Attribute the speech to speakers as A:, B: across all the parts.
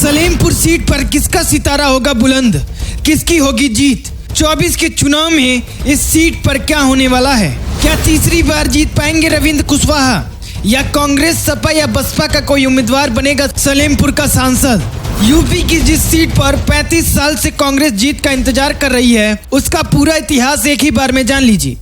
A: Salempur seat पर किसका सितारा होगा बुलंद, किसकी होगी जीत। 24 के चुनाव में इस सीट पर क्या होने वाला है? क्या तीसरी बार जीत पाएंगे रविंद्र कुशवाहा, या कांग्रेस, सपा या बसपा का कोई उम्मीदवार बनेगा सलेमपुर का सांसद? यूपी की जिस सीट पर 35 साल से कांग्रेस जीत का इंतजार कर रही है, उसका पूरा इतिहास एक ही बार में जान लीजिए।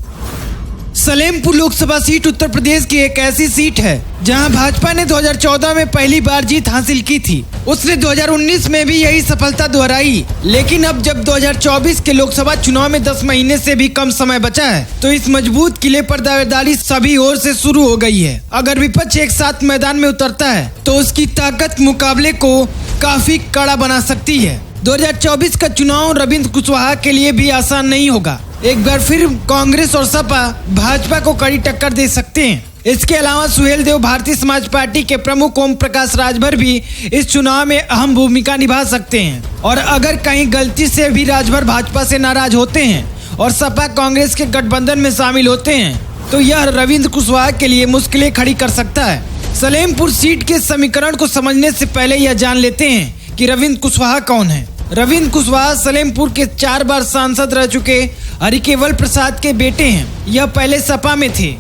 A: सलेमपुर लोकसभा सीट उत्तर प्रदेश की एक ऐसी सीट है जहां भाजपा ने 2014 में पहली बार जीत हासिल की थी। उसने 2019 में भी यही सफलता दोहराई, लेकिन अब जब 2024 के लोकसभा चुनाव में 10 महीने से भी कम समय बचा है, तो इस मजबूत किले पर दावेदारी सभी ओर से शुरू हो गई है। अगर विपक्ष एक साथ मैदान में उतरता है तो उसकी ताकत मुकाबले को काफी कड़ा बना सकती है। 2024 का चुनाव रविंद्र कुशवाहा के लिए भी आसान नहीं होगा। एक बार फिर कांग्रेस और सपा भाजपा को कड़ी टक्कर दे सकते हैं। इसके अलावा सुहेल देव भारतीय समाज पार्टी के प्रमुख ओम प्रकाश राजभर भी इस चुनाव में अहम भूमिका निभा सकते हैं। और अगर कहीं गलती से भी राजभर भाजपा से नाराज होते हैं और सपा कांग्रेस के गठबंधन में शामिल होते हैं, तो यह रविंद्र कुशवाहा के लिए मुश्किलें खड़ी कर सकता है। सलेमपुर सीट के समीकरण को समझने से पहले यह जान लेते हैं कि रविंद्र कुशवाहा कौन है। रविंद्र कुशवाहा सलेमपुर के 4 बार सांसद रह चुके हरिकेवल प्रसाद के बेटे हैं। यह पहले सपा में थे।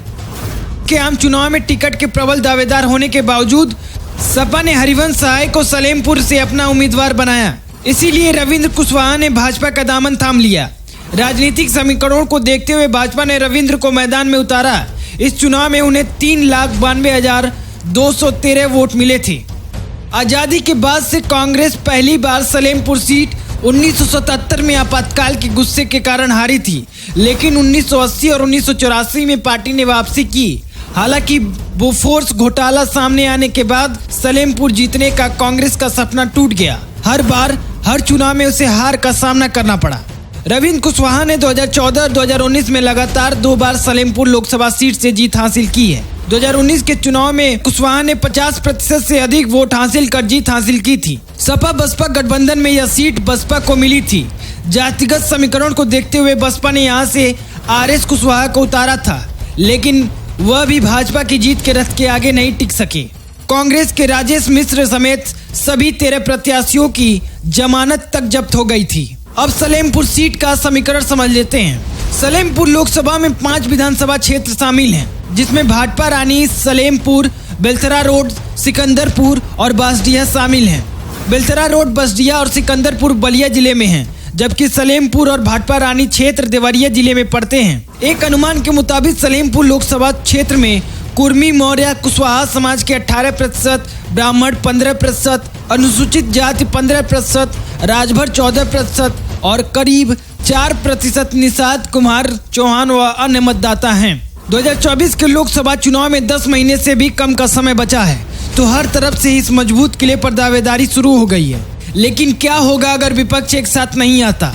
A: के आम चुनाव में टिकट के प्रबल दावेदार होने के बावजूद सपा ने हरिवंश सहाय को सलेमपुर से अपना उम्मीदवार बनाया। इसीलिए रविंद्र कुशवाहा ने भाजपा का दामन थाम लिया। राजनीतिक समीकरणों को देखते हुए भाजपा ने रविंद्र को मैदान में उतारा। इस चुनाव में उन्हें 3,92,213 वोट मिले थे। आजादी के बाद से कांग्रेस पहली बार सलेमपुर सीट 1977 में आपातकाल के गुस्से के कारण हारी थी, लेकिन 1980 और 1984 में पार्टी ने वापसी की। हालांकि बोफोर्स घोटाला सामने आने के बाद सलेमपुर जीतने का कांग्रेस का सपना टूट गया। हर बार हर चुनाव में उसे हार का सामना करना पड़ा। रविंद्र कुशवाहा ने 2014 और 2019 में लगातार 2 बार सलेमपुर लोकसभा सीट से जीत हासिल की है। 2019 के चुनाव में कुशवाहा ने 50% से अधिक वोट हासिल कर जीत हासिल की थी। सपा बसपा गठबंधन में यह सीट बसपा को मिली थी। जातिगत समीकरण को देखते हुए बसपा ने यहां से आरएस कुशवाहा को उतारा था, लेकिन वह भी भाजपा की जीत के रथ के आगे नहीं टिक सके। कांग्रेस के राजेश मिश्र समेत सभी 13 प्रत्याशियों की जमानत तक जब्त हो गई थी। अब सलेमपुर सीट का समीकरण समझ लेते हैं। सलेमपुर लोकसभा में 5 विधानसभा क्षेत्र शामिल हैं, जिसमें भाटपा रानी, सलेमपुर, बेलथरा रोड, सिकंदरपुर और बांसडीहा शामिल हैं। बेलथरा रोड, बांसडीहा और सिकंदरपुर बलिया जिले में हैं, जबकि सलेमपुर और भाटपा रानी क्षेत्र देवरिया जिले में पड़ते हैं। एक अनुमान के मुताबिक सलेमपुर लोकसभा क्षेत्र में कुर्मी, मौर्य, कुशवाहा समाज के 18%, ब्राह्मण 15%, अनुसूचित जाति 15%, राजभर 14% और करीब 4% निषाद, कुम्हार, चौहान व अन्य मतदाता हैं। 2024 के लोकसभा चुनाव में 10 महीने से भी कम का समय बचा है, तो हर तरफ से इस मजबूत किले पर दावेदारी शुरू हो गई है। लेकिन क्या होगा अगर विपक्ष एक साथ नहीं आता?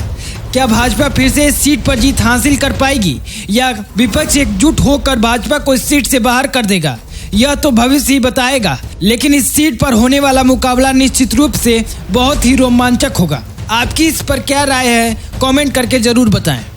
A: क्या भाजपा फिर से इस सीट पर जीत हासिल कर पाएगी, या विपक्ष एकजुट होकर भाजपा को इस सीट से बाहर कर देगा? यह तो भविष्य ही बताएगा, लेकिन इस सीट पर होने वाला मुकाबला निश्चित रूप से बहुत ही रोमांचक होगा। आपकी इस पर क्या राय है, कमेंट करके जरूर बताएं।